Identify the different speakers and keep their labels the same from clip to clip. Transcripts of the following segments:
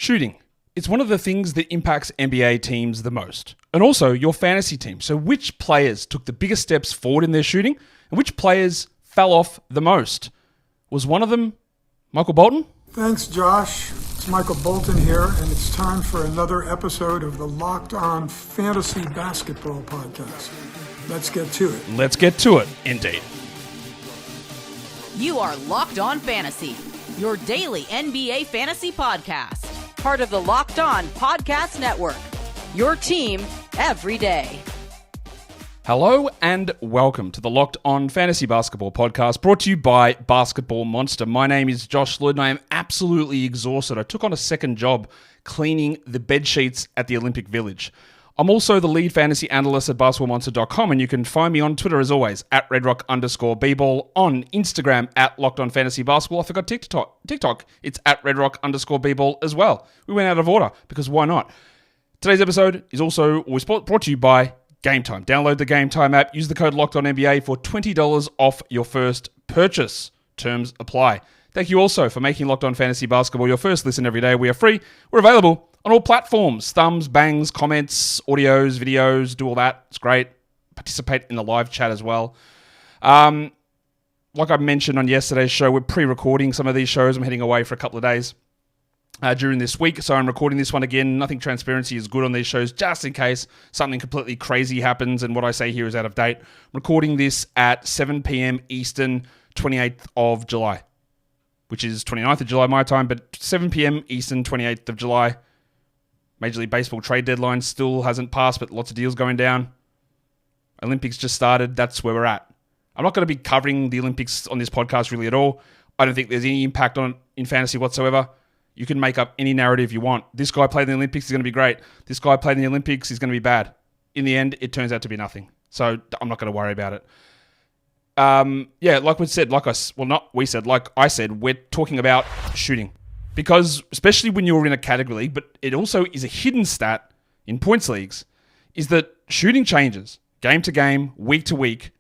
Speaker 1: Shooting. It's one of the things that impacts NBA teams the most, and also your fantasy team. So which players took the biggest steps forward in their shooting, and which players fell off the most? Was one of them Michael Bolton?
Speaker 2: Thanks, Josh. It's Michael Bolton here, and it's time for another episode of the Locked On Fantasy Basketball Podcast. Let's get to it.
Speaker 1: Let's get to it, indeed.
Speaker 3: You are Locked On Fantasy, your daily NBA fantasy podcast. Part of the Locked On Podcast Network, your team every day.
Speaker 1: Hello and welcome to the Locked On Fantasy Basketball Podcast, brought to you by Basketball Monster. My name is Josh Lloyd and I am absolutely exhausted. I took on a second job cleaning the bed sheets at the Olympic Village. I'm also the lead fantasy analyst at basketballmonster.com, and you can find me on Twitter as always, at redrock_bball, on Instagram at Locked On Fantasy Basketball. I forgot TikTok. It's at redrock_bball as well. We went out of order because why not? Today's episode is also always brought to you by GameTime. Download the GameTime app, use the code LOCKEDONNBA for $20 off your first purchase. Terms apply. Thank you also for making Locked On Fantasy Basketball your first listen every day. We are free. We're available on all platforms. Thumbs, bangs, comments, audios, videos, do all that. It's great. Participate in the live chat as well. Like I mentioned on yesterday's show, we're pre-recording some of these shows. I'm heading away for a couple of days during this week, so I'm recording this one again. Nothing transparency is good on these shows, just in case something completely crazy happens and what I say here is out of date. I'm recording this at 7 p.m. Eastern, 28th of July, which is 29th of July my time, but 7 p.m. Eastern, 28th of July. Major League Baseball trade deadline still hasn't passed, but lots of deals going down. Olympics just started. That's where we're at. I'm not going to be covering the Olympics on this podcast really at all. I don't think there's any impact on it in fantasy whatsoever. You can make up any narrative you want. This guy played in the Olympics, he's going to be great. This guy played in the Olympics, he's going to be bad. In the end, it turns out to be nothing. So I'm not going to worry about it. Like I said, we're talking about shooting. Because, especially when you're in a category league, but it also is a hidden stat in points leagues, is that shooting changes game to game, week to week,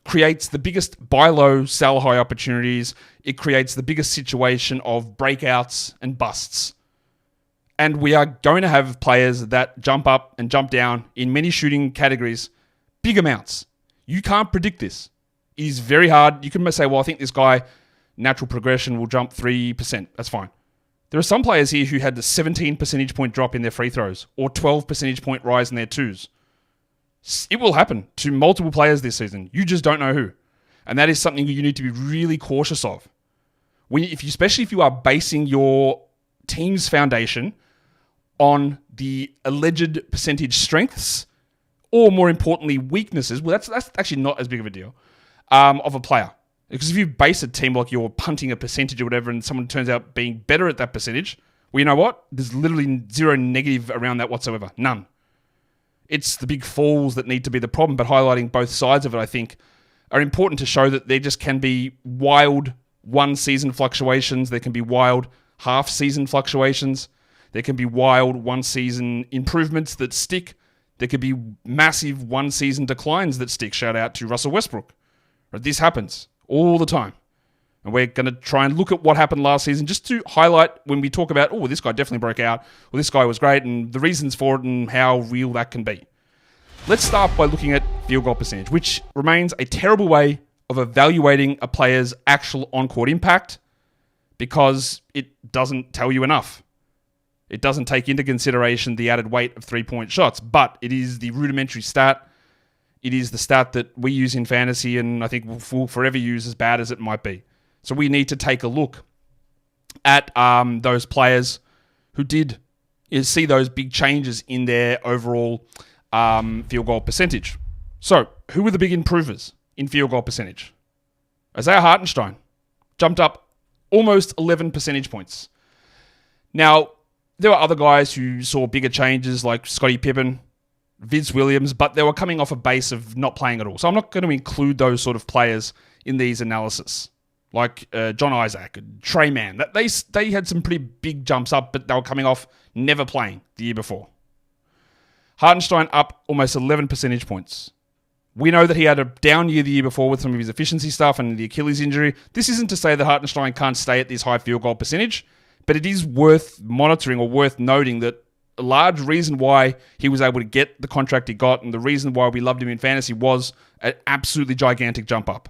Speaker 1: creates the biggest buy low, sell high opportunities. It creates the biggest situation of breakouts and busts. And we are going to have players that jump up and jump down in many shooting categories, big amounts. You can't predict this. It is very hard. You can say, well, I think this guy, natural progression, will jump 3%. That's fine. There are some players here who had the 17 percentage point drop in their free throws or 12 percentage point rise in their twos. It will happen to multiple players this season. You just don't know who. And that is something you need to be really cautious of. Especially if you are basing your team's foundation on the alleged percentage strengths or, more importantly, weaknesses. Well, that's actually not as big of a deal of a player. Because if you base a team like you're punting a percentage or whatever and someone turns out being better at that percentage, well, you know what? There's literally zero negative around that whatsoever. None. It's the big falls that need to be the problem, but highlighting both sides of it, I think, are important to show that there just can be wild one-season fluctuations. There can be wild half-season fluctuations. There can be wild one-season improvements that stick. There could be massive one-season declines that stick. Shout out to Russell Westbrook. This happens all the time. And we're going to try and look at what happened last season just to highlight when we talk about, this guy definitely broke out, or this guy was great, and the reasons for it and how real that can be. Let's start by looking at field goal percentage, which remains a terrible way of evaluating a player's actual on-court impact because it doesn't tell you enough. It doesn't take into consideration the added weight of three-point shots, but it is the rudimentary stat. It is the stat that we use in fantasy and I think will forever use, as bad as it might be. So we need to take a look at those players who did see those big changes in their overall field goal percentage. So who were the big improvers in field goal percentage? Isaiah Hartenstein jumped up almost 11 percentage points. Now, there were other guys who saw bigger changes like Scottie Pippen, Vince Williams, but they were coming off a base of not playing at all. So I'm not going to include those sort of players in these analysis, like John Isaac, Trey Mann. They had some pretty big jumps up, but they were coming off never playing the year before. Hartenstein up almost 11 percentage points. We know that he had a down year the year before with some of his efficiency stuff and the Achilles injury. This isn't to say that Hartenstein can't stay at this high field goal percentage, But it is worth monitoring or worth noting that a large reason why he was able to get the contract he got and the reason why we loved him in fantasy was an absolutely gigantic jump up.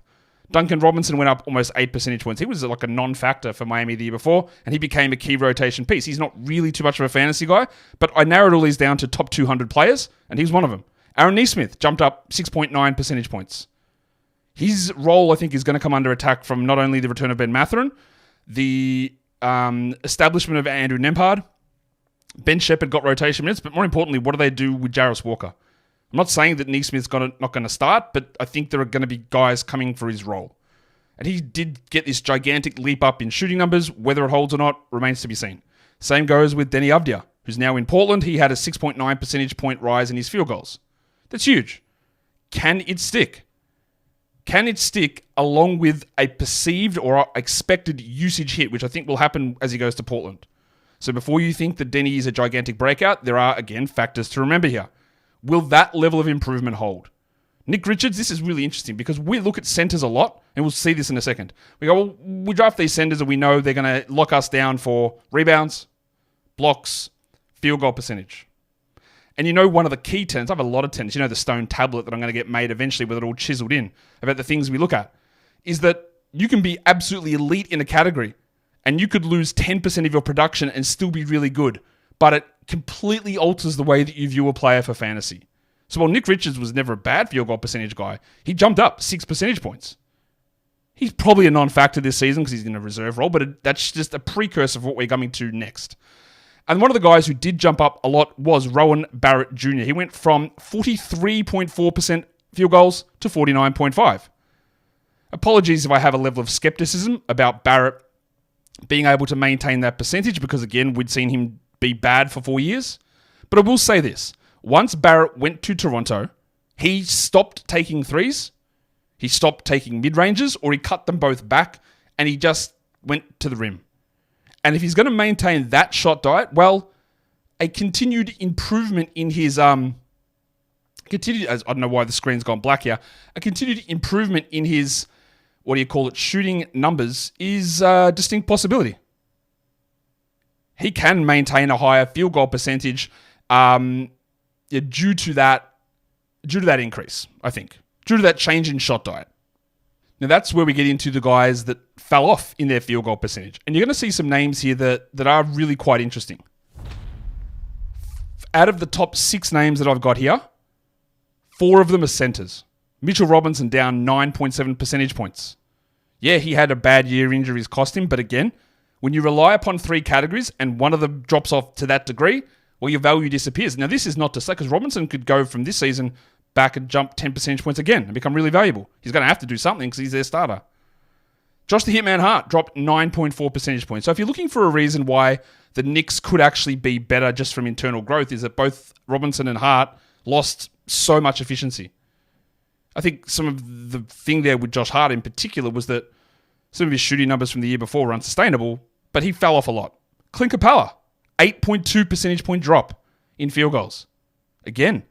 Speaker 1: Duncan Robinson went up almost 8 percentage points. He was like a non-factor for Miami the year before, and he became a key rotation piece. He's not really too much of a fantasy guy, but I narrowed all these down to top 200 players, and he's one of them. Aaron Nesmith jumped up 6.9 percentage points. His role, I think, is going to come under attack from not only the return of Ben Mathurin, the establishment of Andrew Nembhard. Ben Shepherd got rotation minutes, but more importantly, what do they do with Jarvis Walker? I'm not saying that Nesmith's not going to start, but I think there are going to be guys coming for his role. And he did get this gigantic leap up in shooting numbers. Whether it holds or not remains to be seen. Same goes with Denny Avdia, who's now in Portland. He had a 6.9 percentage point rise in his field goals. That's huge. Can it stick? Can it stick along with a perceived or expected usage hit, which I think will happen as he goes to Portland? So before you think that Denny is a gigantic breakout, there are, again, factors to remember here. Will that level of improvement hold? Nick Richards, this is really interesting because we look at centers a lot, and we'll see this in a second. We go, well, we draft these centers and we know they're going to lock us down for rebounds, blocks, field goal percentage. And you know one of the key tenets, I have a lot of tenets, you know the stone tablet that I'm going to get made eventually with it all chiseled in about the things we look at, is that you can be absolutely elite in a category and you could lose 10% of your production and still be really good, but it completely alters the way that you view a player for fantasy. So while Nick Richards was never a bad field goal percentage guy, he jumped up 6 percentage points. He's probably a non-factor this season because he's in a reserve role, but that's just a precursor of what we're coming to next. And one of the guys who did jump up a lot was Rowan Barrett Jr. He went from 43.4% field goals to 49.5%. Apologies if I have a level of skepticism about Barrett being able to maintain that percentage because, again, we'd seen him be bad for 4 years. But I will say this. Once Barrett went to Toronto, he stopped taking threes, he stopped taking mid-ranges, or he cut them both back, and he just went to the rim. And if he's going to maintain that shot diet, well, a continued improvement in his... I don't know why the screen's gone black here. A continued improvement in his, shooting numbers is a distinct possibility. He can maintain a higher field goal percentage due to that increase, I think. Due to that change in shot diet. Now that's where we get into the guys that fell off in their field goal percentage. And you're going to see some names here that are really quite interesting. Out of the top 6 names that I've got here, 4 of them are centers. Mitchell Robinson down 9.7 percentage points. Yeah, he had a bad year, injuries cost him, but again, when you rely upon 3 categories and one of them drops off to that degree, well, your value disappears. Now, this is not to say, because Robinson could go from this season back and jump 10 percentage points again and become really valuable. He's going to have to do something because he's their starter. Josh the Hitman Hart dropped 9.4 percentage points. So if you're looking for a reason why the Knicks could actually be better just from internal growth, is that both Robinson and Hart lost so much efficiency. I think some of the thing there with Josh Hart in particular was that some of his shooting numbers from the year before were unsustainable, but he fell off a lot. Clint Capella, 8.2 percentage point drop in field goals. Again,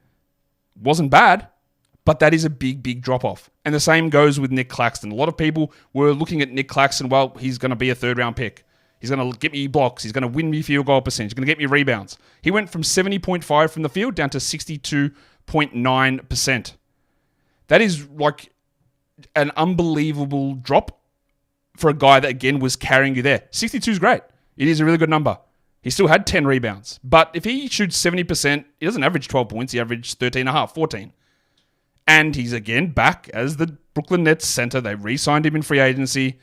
Speaker 1: wasn't bad, but that is a big, big drop-off. And the same goes with Nick Claxton. A lot of people were looking at Nick Claxton, well, he's going to be a third-round pick. He's going to get me blocks. He's going to win me field goal percentage. He's going to get me rebounds. He went from 70.5 from the field down to 62.9%. That is like an unbelievable drop for a guy that, again, was carrying you there. 62 is great. It is a really good number. He still had 10 rebounds. But if he shoots 70%, he doesn't average 12 points. He averaged 13.5, 14. And he's, again, back as the Brooklyn Nets center. They re-signed him in free agency.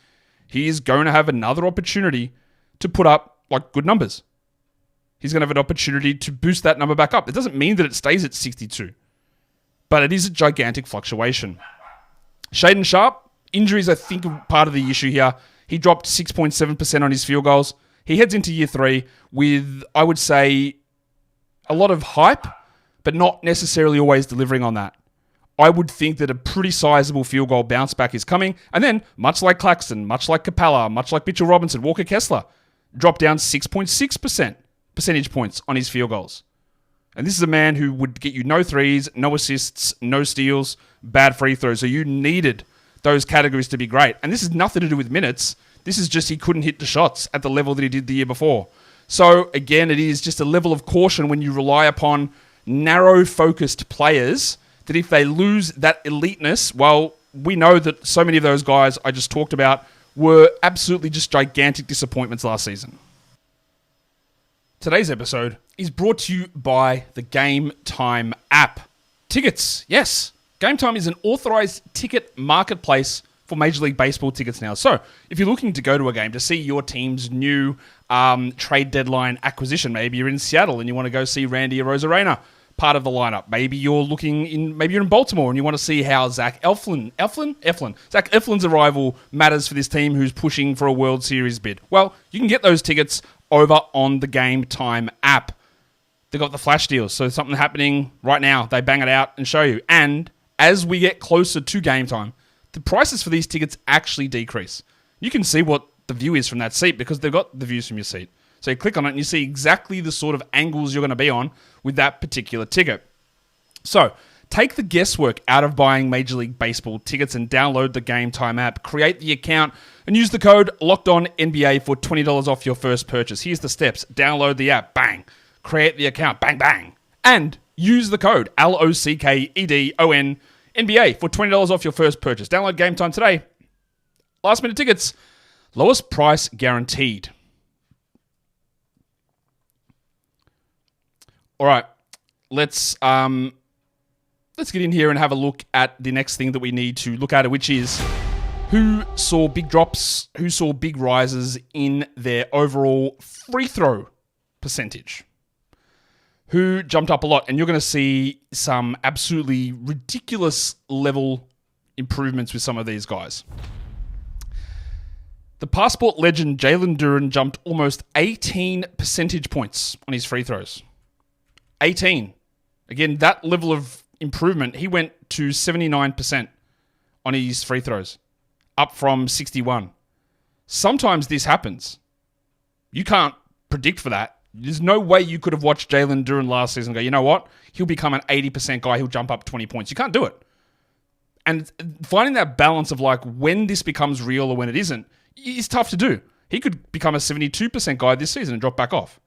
Speaker 1: He is going to have another opportunity to put up, good numbers. He's going to have an opportunity to boost that number back up. It doesn't mean that it stays at 62. But it is a gigantic fluctuation. Shaedon Sharpe, injuries, I think, are part of the issue here. He dropped 6.7% on his field goals. He heads into year 3 with, I would say, a lot of hype, but not necessarily always delivering on that. I would think that a pretty sizable field goal bounce back is coming. And then, much like Claxton, much like Capella, much like Mitchell Robinson, Walker Kessler, dropped down 6.6% percentage points on his field goals. And this is a man who would get you no threes, no assists, no steals, bad free throws. So you needed those categories to be great. And this has nothing to do with minutes. This is just he couldn't hit the shots at the level that he did the year before. So, again, it is just a level of caution when you rely upon narrow-focused players that if they lose that eliteness, well, we know that so many of those guys I just talked about were absolutely just gigantic disappointments last season. Today's episode is brought to you by the GameTime app. Tickets, yes. GameTime is an authorized ticket marketplace for Major League Baseball tickets now. So, if you're looking to go to a game to see your team's new trade deadline acquisition, maybe you're in Seattle and you want to go see Randy Arozarena, part of the lineup. Maybe you're in Baltimore and you want to see how Zach Eflin's arrival matters for this team who's pushing for a World Series bid. Well, you can get those tickets over on the GameTime app. They've got the flash deals, so something happening right now. They bang it out and show you. And as we get closer to game time, the prices for these tickets actually decrease. You can see what the view is from that seat because they've got the views from your seat. So you click on it and you see exactly the sort of angles you're going to be on with that particular ticket. So take the guesswork out of buying Major League Baseball tickets and download the GameTime app. Create the account and use the code LOCKEDONNBA for $20 off your first purchase. Here's the steps. Download the app. Bang. Create the account. Bang, bang. And use the code LOCKEDONNBA for $20 off your first purchase. Download GameTime today. Last minute tickets. Lowest price guaranteed. All right, let's get in here and have a look at the next thing that we need to look at, which is who saw big drops, who saw big rises in their overall free throw percentage, who jumped up a lot, and you're going to see some absolutely ridiculous level improvements with some of these guys. The Passport legend Jalen Duren jumped almost 18 percentage points on his free throws. 18. Again, that level of improvement, he went to 79% on his free throws, up from 61. Sometimes this happens. You can't predict for that. There's no way you could have watched Jalen Duren last season and go, you know what? He'll become an 80% guy. He'll jump up 20 points. You can't do it. And finding that balance of like when this becomes real or when it isn't is tough to do. He could become a 72% guy this season and drop back off.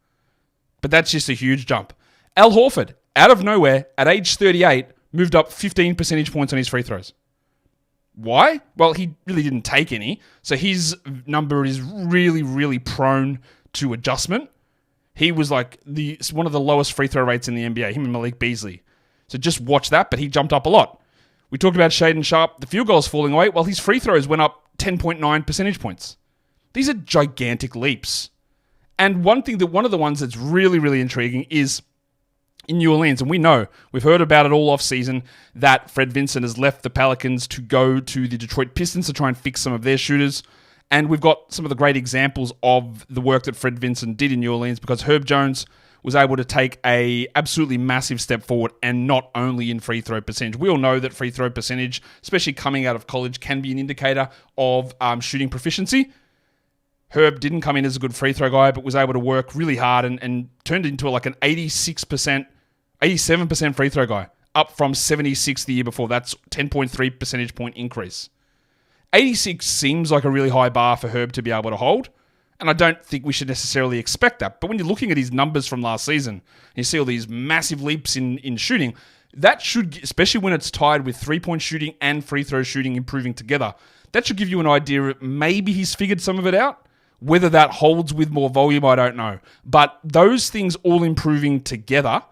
Speaker 1: But that's just a huge jump. Al Horford, out of nowhere, at age 38, moved up 15 percentage points on his free throws. Why? Well, he really didn't take any, so his number is really, really prone to adjustment. He was like one of the lowest free throw rates in the NBA, him and Malik Beasley. So just watch that, but he jumped up a lot. We talked about Shaedon Sharpe, the field goals falling away, well, his free throws went up 10.9 percentage points. These are gigantic leaps. And one of the ones that's really, really intriguing is in New Orleans, and we've heard about it all off season, that Fred Vincent has left the Pelicans to go to the Detroit Pistons to try and fix some of their shooters. And we've got some of the great examples of the work that Fred Vincent did in New Orleans because Herb Jones was able to take a absolutely massive step forward, and not only in free throw percentage. We all know that free throw percentage, especially coming out of college, can be an indicator of shooting proficiency. Herb didn't come in as a good free throw guy, but was able to work really hard and turned into like an 87% free throw guy, up from 76 the year before. That's 10.3 percentage point increase. 86 seems like a really high bar for Herb to be able to hold, and I don't think we should necessarily expect that. But when you're looking at his numbers from last season, and you see all these massive leaps in shooting, that should, especially when it's tied with 3-point shooting and free throw shooting improving together, that should give you an idea of maybe he's figured some of it out. Whether that holds with more volume, I don't know. But those things all improving together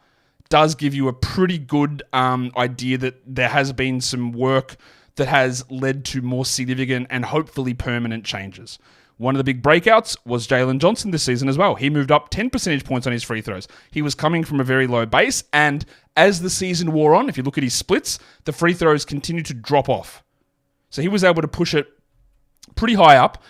Speaker 1: does give you a pretty good idea that there has been some work that has led to more significant and hopefully permanent changes. One of the big breakouts was Jalen Johnson this season as well. He moved up 10 percentage points on his free throws. He was coming from a very low base, and as the season wore on, if you look at his splits, the free throws continued to drop off. So he was able to push it pretty high up,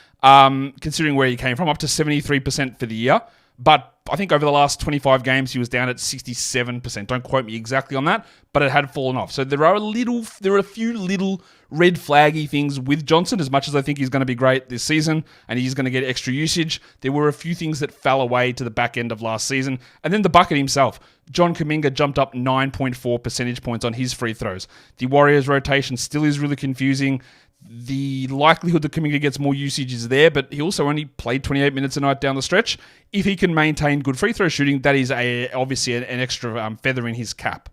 Speaker 1: considering where he came from, up to 73% for the year. But I think over the last 25 games, he was down at 67%. Don't quote me exactly on that, but it had fallen off. So there are a few little red flaggy things with Johnson. As much as I think he's going to be great this season and he's going to get extra usage, there were a few things that fell away to the back end of last season. And then the bucket himself, John Kuminga jumped up 9.4 percentage points on his free throws. The Warriors rotation still is really confusing. The likelihood that Kuminga gets more usage is there, but he also only played 28 minutes a night down the stretch. If he can maintain good free throw shooting, that is obviously an extra feather in his cap.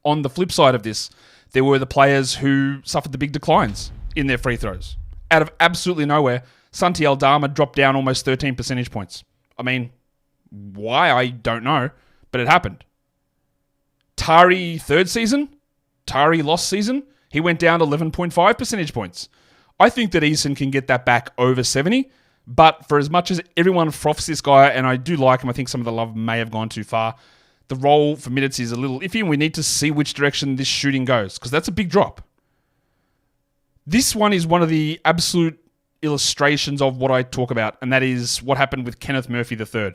Speaker 1: On the flip side of this, there were the players who suffered the big declines in their free throws. Out of absolutely nowhere, Santi Aldama dropped down almost 13 percentage points. I mean, why? I don't know, but it happened. Tari third season, Tari lost season, he went down 11.5 percentage points. I think that Eason can get that back over 70, but for as much as everyone froths this guy, and I do like him, I think some of the love may have gone too far, the role for minutes is a little iffy, and we need to see which direction this shooting goes, because that's a big drop. This one is one of the absolute illustrations of what I talk about, and that is what happened with Kenneth Murphy III.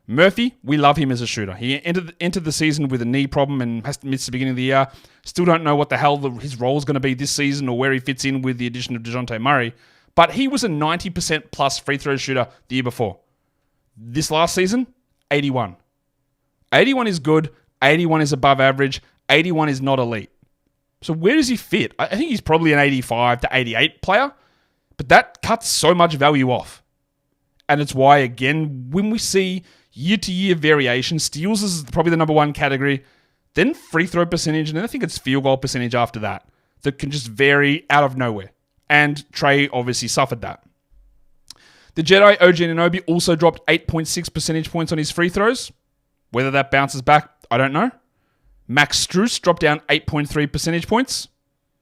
Speaker 1: Murphy, we love him as a shooter. He entered the season with a knee problem and has to miss the beginning of the year. Still don't know what the hell his role is going to be this season or where he fits in with the addition of DeJounte Murray. But he was a 90% plus free throw shooter the year before. This last season, 81. 81 is good. 81 is above average. 81 is not elite. So where does he fit? I think he's probably an 85 to 88 player, but that cuts so much value off. And it's why, again, when we see year-to-year variation, steals is probably the number one category, then free throw percentage, and then I think it's field goal percentage after that can just vary out of nowhere. And Trey obviously suffered that. The Jedi, OG Anunoby, also dropped 8.6 percentage points on his free throws. Whether that bounces back, I don't know. Max Strus dropped down 8.3 percentage points.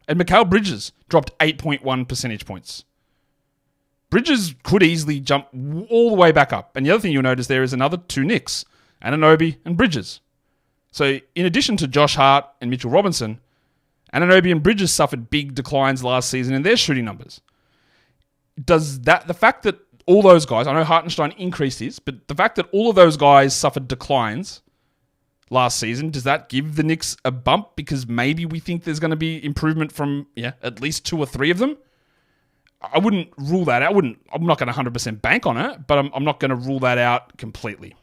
Speaker 1: And Mikal Bridges dropped 8.1 percentage points. Bridges could easily jump all the way back up. And the other thing you'll notice there is another two Knicks, Anunoby and Bridges. So in addition to Josh Hart and Mitchell Robinson, Anunoby and Bridges suffered big declines last season in their shooting numbers. The fact that all those guys, I know Hartenstein increased his, but the fact that all of those guys suffered declines last season, does that give the Knicks a bump because maybe we think there's going to be improvement from at least two or three of them? I wouldn't rule that out. I'm not going to 100% bank on it, but I'm not going to rule that out completely.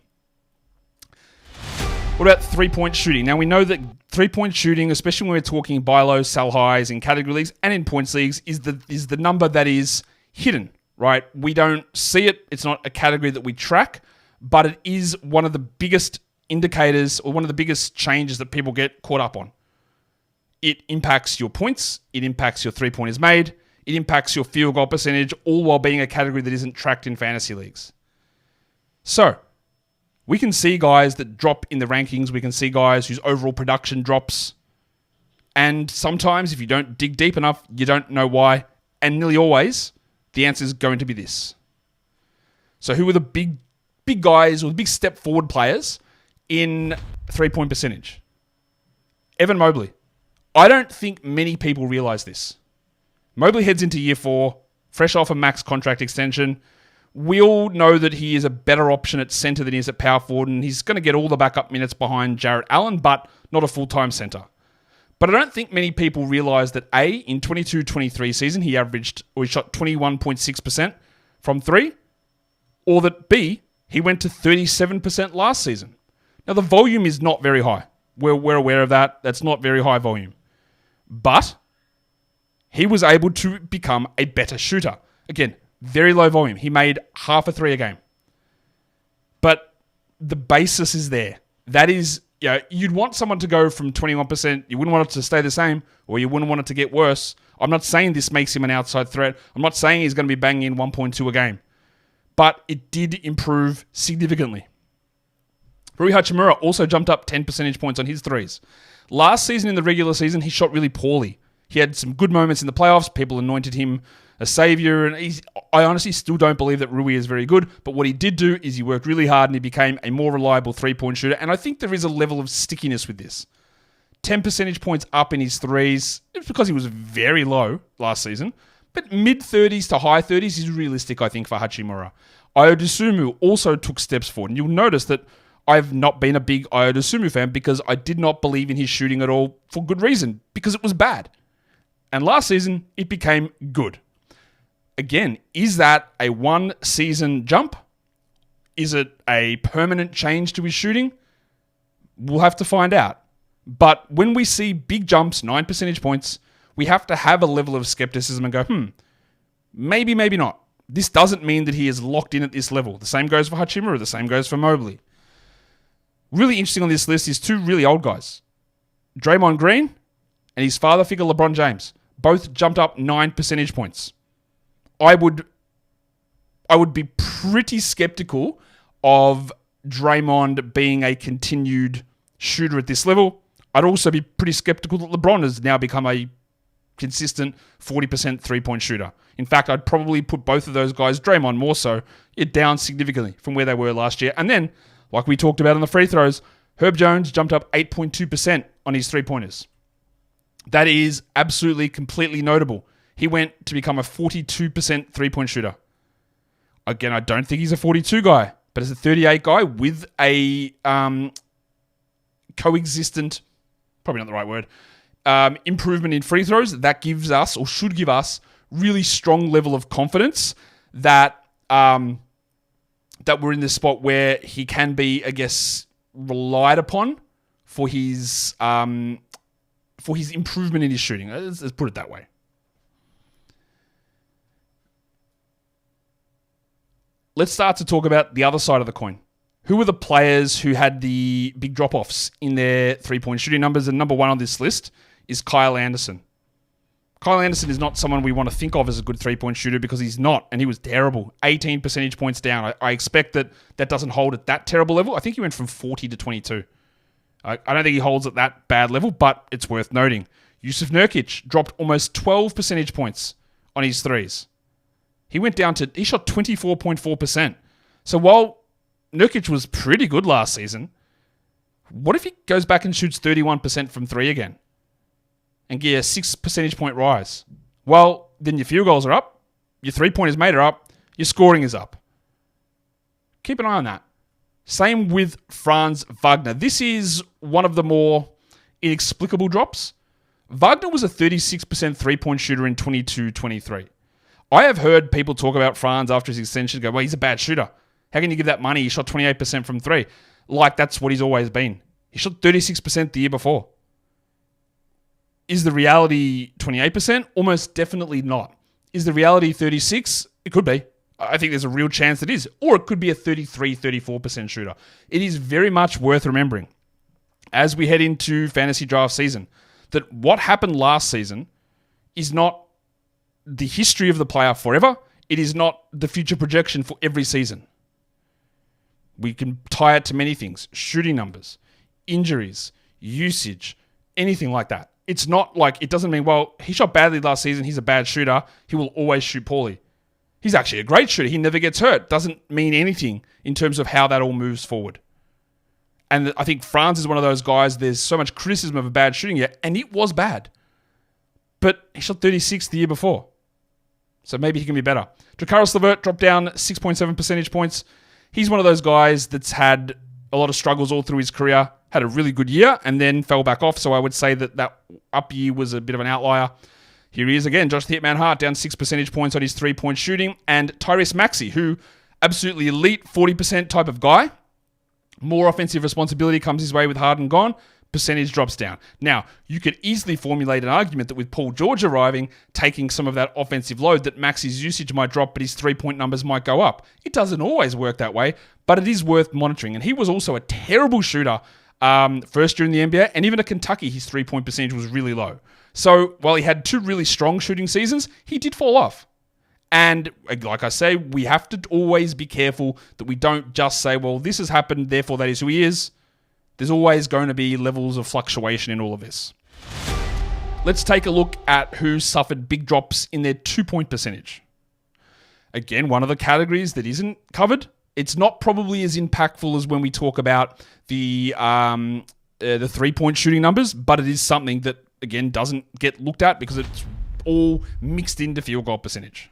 Speaker 1: What about three-point shooting? Now, we know that three-point shooting, especially when we're talking buy lows, sell highs in category leagues and in points leagues, is the number that is hidden, right? We don't see it. It's not a category that we track, but it is one of the biggest indicators or one of the biggest changes that people get caught up on. It impacts your points. It impacts your three-pointers made. It impacts your field goal percentage, all while being a category that isn't tracked in fantasy leagues. So, we can see guys that drop in the rankings. We can see guys whose overall production drops. And sometimes, if you don't dig deep enough, you don't know why. And nearly always, the answer is going to be this. So, who are the big guys or the big step forward players in three-point percentage? Evan Mobley. I don't think many people realize this. Mobley heads into year 4, fresh off a max contract extension. We all know that he is a better option at center than he is at power forward, and he's going to get all the backup minutes behind Jarrett Allen, but not a full-time center. But I don't think many people realize that A, in 22-23 season, he shot 21.6% from 3, or that B, he went to 37% last season. Now, the volume is not very high. We're aware of that. That's not very high volume. But he was able to become a better shooter. Again, very low volume. He made half a 3 a game. But the basis is there. That is, you'd want someone to go from 21%. You wouldn't want it to stay the same, or you wouldn't want it to get worse. I'm not saying this makes him an outside threat. I'm not saying he's going to be banging in 1.2 a game. But it did improve significantly. Rui Hachimura also jumped up 10 percentage points on his threes. Last season in the regular season, he shot really poorly. He had some good moments in the playoffs. People anointed him a savior. And I honestly still don't believe that Rui is very good. But what he did do is he worked really hard and he became a more reliable three-point shooter. And I think there is a level of stickiness with this. 10 percentage points up in his threes. It's because he was very low last season. But mid-30s to high 30s is realistic, I think, for Hachimura. Ayodosumu also took steps forward. And you'll notice that I've not been a big Ayodosumu fan because I did not believe in his shooting at all for good reason. Because it was bad. And last season, it became good. Again, is that a one-season jump? Is it a permanent change to his shooting? We'll have to find out. But when we see big jumps, 9 percentage points, we have to have a level of skepticism and go, maybe, maybe not. This doesn't mean that he is locked in at this level. The same goes for Hachimura. The same goes for Mobley. Really interesting on this list is two really old guys. Draymond Green and his father figure LeBron James. Both jumped up 9 percentage points. I would be pretty skeptical of Draymond being a continued shooter at this level. I'd also be pretty skeptical that LeBron has now become a consistent 40% three-point shooter. In fact, I'd probably put both of those guys, Draymond more so, down significantly from where they were last year. And then, like we talked about in the free throws, Herb Jones jumped up 8.2% on his three-pointers. That is absolutely, completely notable. He went to become a 42% three-point shooter. Again, I don't think he's a 42 guy, but as a 38 guy with a coexistent, probably not the right word, improvement in free throws, that gives us, or should give us, really strong level of confidence that that we're in this spot where he can be, I guess, relied upon for his improvement in his shooting. Let's put it that way. Let's start to talk about the other side of the coin. Who were the players who had the big drop-offs in their three-point shooting numbers? And number one on this list is Kyle Anderson. Kyle Anderson is not someone we want to think of as a good three-point shooter because he's not, and he was terrible. 18 percentage points down. I expect that doesn't hold at that terrible level. I think he went from 40 to 22. I don't think he holds at that bad level, but it's worth noting. Yusuf Nurkic dropped almost 12 percentage points on his threes. He shot 24.4%. So while Nurkic was pretty good last season, what if he goes back and shoots 31% from three again? And get a 6 percentage point rise? Well, then your field goals are up, your three-pointers made are up, your scoring is up. Keep an eye on that. Same with Franz Wagner. This is one of the more inexplicable drops. Wagner was a 36% three-point shooter in 22-23. I have heard people talk about Franz after his extension go, well, he's a bad shooter. How can you give that money? He shot 28% from three. Like that's what he's always been. He shot 36% the year before. Is the reality 28%? Almost definitely not. Is the reality 36? It could be. I think there's a real chance it is. Or it could be a 33, 34% shooter. It is very much worth remembering as we head into fantasy draft season that what happened last season is not the history of the player forever. It is not the future projection for every season. We can tie it to many things. Shooting numbers, injuries, usage, anything like that. It's not like, it doesn't mean, well, he shot badly last season, he's a bad shooter, he will always shoot poorly. He's actually a great shooter, he never gets hurt. Doesn't mean anything in terms of how that all moves forward. And I think Franz is one of those guys, there's so much criticism of a bad shooting yet, and it was bad. But he shot 36 the year before. So maybe he can be better. Dracaris Levert dropped down 6.7 percentage points. He's one of those guys that's had a lot of struggles all through his career, had a really good year, and then fell back off. So I would say that up year was a bit of an outlier. Here he is again, Josh the Hitman Hart, down 6 percentage points on his three-point shooting. And Tyrese Maxey, who absolutely elite 40% type of guy. More offensive responsibility comes his way with Harden gone. Percentage drops down. Now, you could easily formulate an argument that with Paul George arriving, taking some of that offensive load, that Maxey's usage might drop, but his three-point numbers might go up. It doesn't always work that way, but it is worth monitoring. And he was also a terrible shooter first year in the NBA, and even at Kentucky, his three-point percentage was really low. So while he had two really strong shooting seasons, he did fall off. And like I say, we have to always be careful that we don't just say, well, this has happened, therefore that is who he is. There's always going to be levels of fluctuation in all of this. Let's take a look at who suffered big drops in their two-point percentage. Again, one of the categories that isn't covered. It's not probably as impactful as when we talk about the three-point shooting numbers, but it is something that, again, doesn't get looked at because it's all mixed into field goal percentage.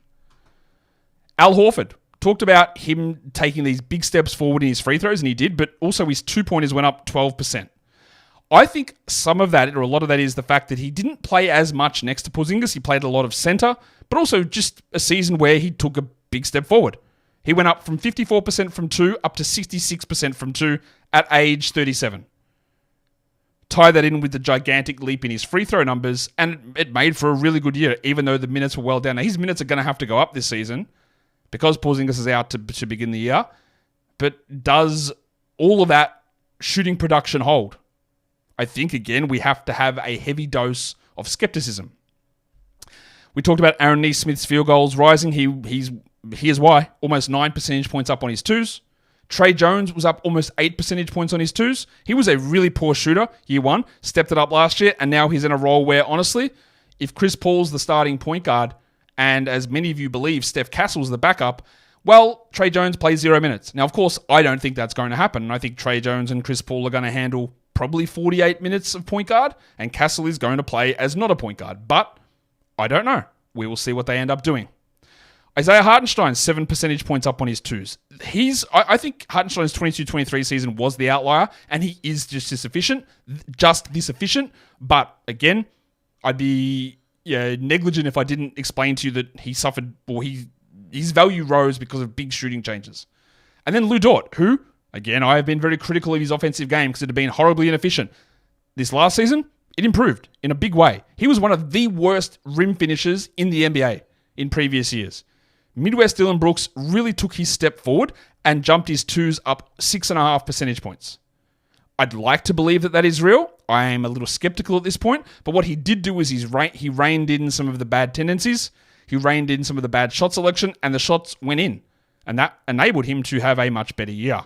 Speaker 1: Al Horford. Talked about him taking these big steps forward in his free throws, and he did, but also his two-pointers went up 12%. I think some of that, or a lot of that, is the fact that he didn't play as much next to Porzingis. He played a lot of center, but also just a season where he took a big step forward. He went up from 54% from two up to 66% from two at age 37. Tie that in with the gigantic leap in his free throw numbers, and it made for a really good year, even though the minutes were well down. Now, his minutes are going to have to go up this season because Porzingis is out to begin the year. But does all of that shooting production hold? I think, again, we have to have a heavy dose of skepticism. We talked about Aaron Neesmith's field goals rising. Here's why. Almost 9 percentage points up on his twos. Trey Jones was up almost 8 percentage points on his twos. He was a really poor shooter year one, stepped it up last year, and now he's in a role where, honestly, if Chris Paul's the starting point guard, and as many of you believe, Steph Castle's the backup, well, Trey Jones plays 0 minutes. Now, of course, I don't think that's going to happen. I think Trey Jones and Chris Paul are going to handle probably 48 minutes of point guard, and Castle is going to play as not a point guard. But I don't know. We will see what they end up doing. Isaiah Hartenstein, 7 percentage points up on his twos. I think Hartenstein's 22-23 season was the outlier, and he is just this efficient. But again, I'd be negligent if I didn't explain to you that he suffered, or his value rose because of big shooting changes. And then Lou Dort, who, again, I have been very critical of his offensive game because it had been horribly inefficient. This last season, it improved in a big way. He was one of the worst rim finishers in the NBA in previous years. Midwest Dillon Brooks really took his step forward and jumped his twos up 6.5 percentage points. I'd like to believe that is real. I am a little skeptical at this point, but what he did do is he reined in some of the bad tendencies, he reined in some of the bad shot selection, and the shots went in, and that enabled him to have a much better year.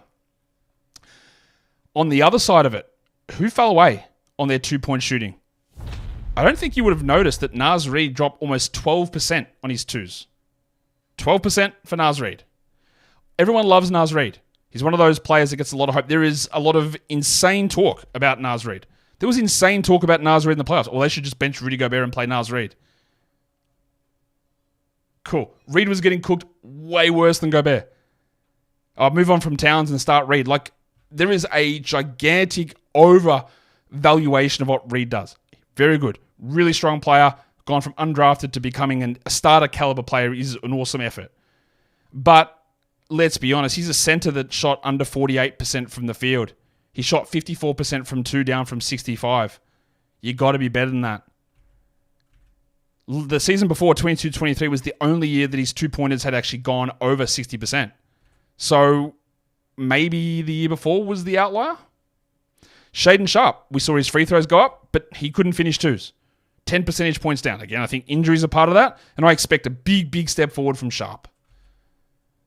Speaker 1: On the other side of it, who fell away on their 2-point shooting? I don't think you would have noticed that Naz Reid dropped almost 12% on his twos. 12% for Naz Reid. Everyone loves Naz Reid. He's one of those players that gets a lot of hope. There is a lot of insane talk about Naz Reid. There was insane talk about Naz Reid in the playoffs. Or they should just bench Rudy Gobert and play Naz Reid. Cool. Reid was getting cooked way worse than Gobert. I'll move on from Towns and start Reid. There is a gigantic overvaluation of what Reid does. Very good. Really strong player. Gone from undrafted to becoming a starter caliber player is an awesome effort. But let's be honest, he's a center that shot under 48% from the field. He shot 54% from two, down from 65. You got to be better than that. The season before, 22-23, was the only year that his two-pointers had actually gone over 60%. So maybe the year before was the outlier? Shaedon Sharpe, we saw his free throws go up, but he couldn't finish twos. 10 percentage points down. Again, I think injuries are part of that, and I expect a big step forward from Sharpe.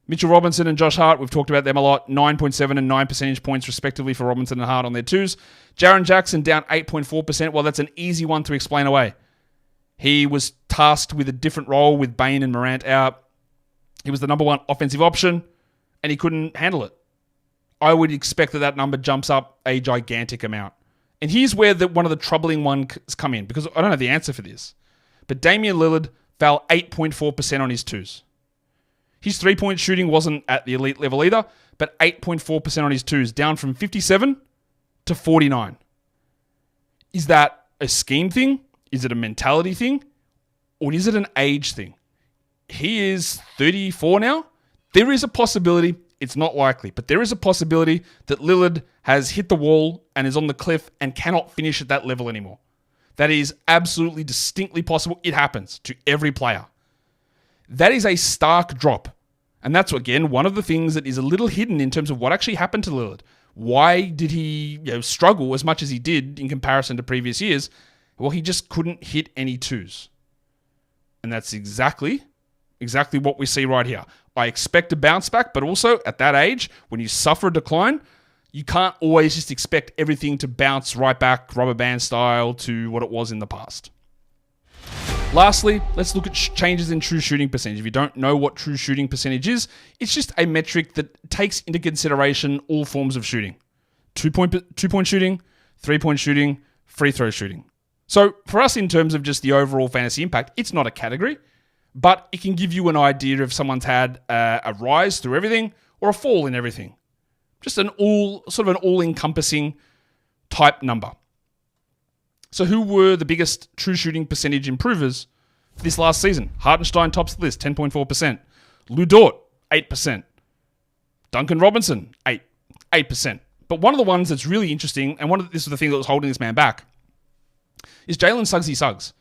Speaker 1: Mitchell Robinson and Josh Hart, we've talked about them a lot. 9.7 and 9 percentage points respectively for Robinson and Hart on their twos. Jaren Jackson down 8.4%. Well, that's an easy one to explain away. He was tasked with a different role with Bane and Morant out. He was the number one offensive option, and he couldn't handle it. I would expect that number jumps up a gigantic amount. And here's where one of the troubling ones come in, because I don't have the answer for this. But Damian Lillard fell 8.4% on his twos. His 3-point shooting wasn't at the elite level either, but 8.4% on his twos, down from 57 to 49. Is that a scheme thing? Is it a mentality thing? Or is it an age thing? He is 34 now. There is a possibility, it's not likely, but there is a possibility that Lillard has hit the wall and is on the cliff and cannot finish at that level anymore. That is absolutely distinctly possible. It happens to every player. That is a stark drop. And that's, again, one of the things that is a little hidden in terms of what actually happened to Lillard. Why did he struggle as much as he did in comparison to previous years? Well, he just couldn't hit any twos. And that's exactly what we see right here. I expect a bounce back, but also at that age, when you suffer a decline, you can't always just expect everything to bounce right back, rubber band style, to what it was in the past. Lastly, let's look at changes in true shooting percentage. If you don't know what true shooting percentage is, it's just a metric that takes into consideration all forms of shooting. 2-point shooting, 3-point shooting, free throw shooting. So for us, in terms of just the overall fantasy impact, it's not a category, but it can give you an idea if someone's had a rise through everything or a fall in everything. Just an all-encompassing type number. So who were the biggest true shooting percentage improvers this last season? Hartenstein tops the list, 10.4%. Lou Dort, 8%. Duncan Robinson, 8%. But one of the ones that's really interesting, and this is the thing that was holding this man back, is Jalen Suggs.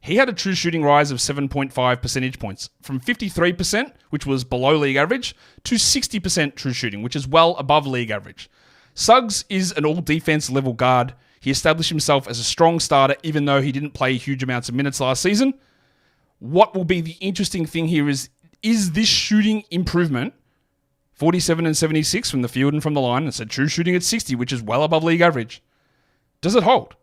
Speaker 1: He had a true shooting rise of 7.5 percentage points from 53%, which was below league average, to 60% true shooting, which is well above league average. Suggs is an all-defense level guard. He established himself as a strong starter, even though he didn't play huge amounts of minutes last season. What will be the interesting thing here is this shooting improvement, 47 and 76 from the field and from the line, and said true shooting at 60, which is well above league average. Does it hold?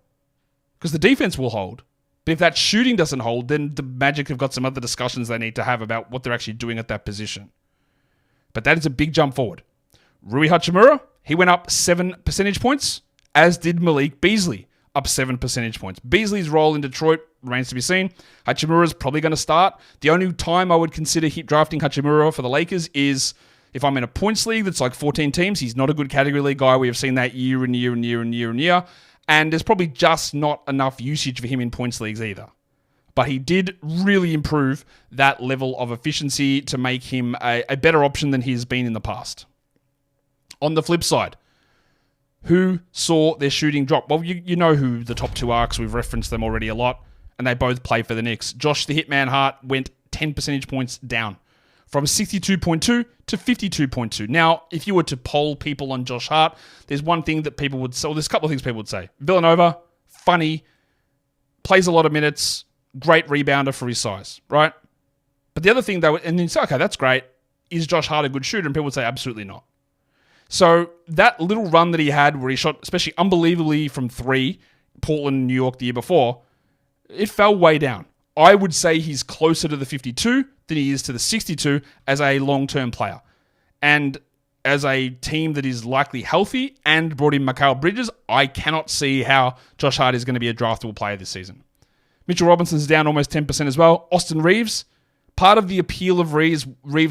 Speaker 1: Because the defense will hold. But if that shooting doesn't hold, then the Magic have got some other discussions they need to have about what they're actually doing at that position. But that is a big jump forward. Rui Hachimura, he went up 7 percentage points, as did Malik Beasley, up 7 percentage points. Beasley's role in Detroit remains to be seen. Hachimura's probably going to start. The only time I would consider drafting Hachimura for the Lakers is if I'm in a points league that's like 14 teams. He's not a good category league guy. We have seen that year and year and year and year and year. And there's probably just not enough usage for him in points leagues either. But he did really improve that level of efficiency to make him a better option than he's been in the past. On the flip side, who saw their shooting drop? Well, you know who the top two are because we've referenced them already a lot, and they both play for the Knicks. Josh the Hitman Hart went 10 percentage points down, from 62.2 to 52.2. Now, if you were to poll people on Josh Hart, there's one thing that people would say, well, there's a couple of things people would say. Villanova, funny, plays a lot of minutes, great rebounder for his size, right? But the other thing they would, and then you say, okay, that's great. Is Josh Hart a good shooter? And people would say, absolutely not. So that little run that he had where he shot, especially unbelievably from 3, Portland, New York the year before, it fell way down. I would say he's closer to the 52 than he is to the 62 as a long-term player. And as a team that is likely healthy and brought in Mikal Bridges, I cannot see how Josh Hart is going to be a draftable player this season. Mitchell Robinson's down almost 10% as well. Austin Reeves, part of the appeal of Reeves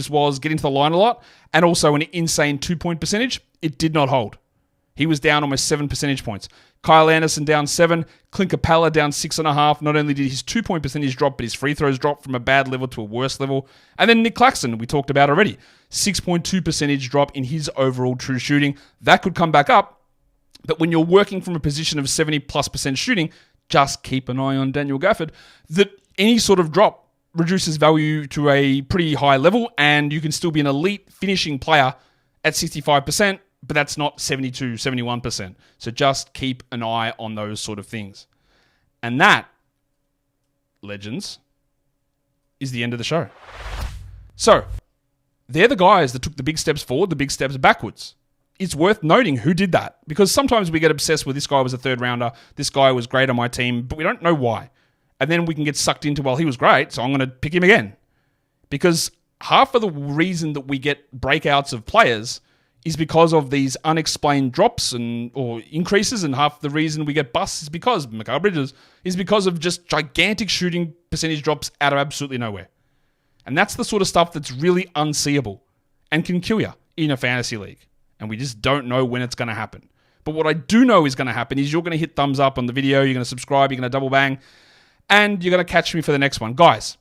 Speaker 1: was getting to the line a lot and also an insane 2-point percentage. It did not hold. He was down almost 7 percentage points. Kyle Anderson down 7. Clint Capella down 6.5. Not only did his 2-point percentage drop, but his free throws dropped from a bad level to a worse level. And then Nick Claxton, we talked about already. 6.2 percentage drop in his overall true shooting. That could come back up. But when you're working from a position of 70+% shooting, just keep an eye on Daniel Gafford, that any sort of drop reduces value to a pretty high level, and you can still be an elite finishing player at 65%, but that's not 72, 71%. So just keep an eye on those sort of things. And that, legends, is the end of the show. So, they're the guys that took the big steps forward, the big steps backwards. It's worth noting who did that, because sometimes we get obsessed with this guy was a third rounder, this guy was great on my team, but we don't know why. And then we can get sucked into, well, he was great, so I'm going to pick him again. Because half of the reason that we get breakouts of players is because of these unexplained drops or increases, and half the reason we get busts is because Mikal Bridges is because of just gigantic shooting percentage drops out of absolutely nowhere. And that's the sort of stuff that's really unseeable and can kill you in a fantasy league. And we just don't know when it's going to happen. But what I do know is going to happen is you're going to hit thumbs up on the video, you're going to subscribe, you're going to double bang, and you're going to catch me for the next one. Guys,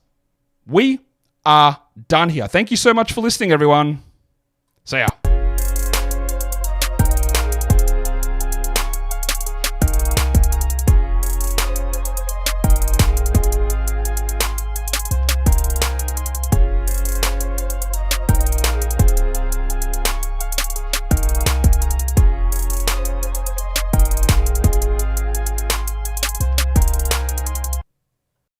Speaker 1: we are done here. Thank you so much for listening, everyone. See ya.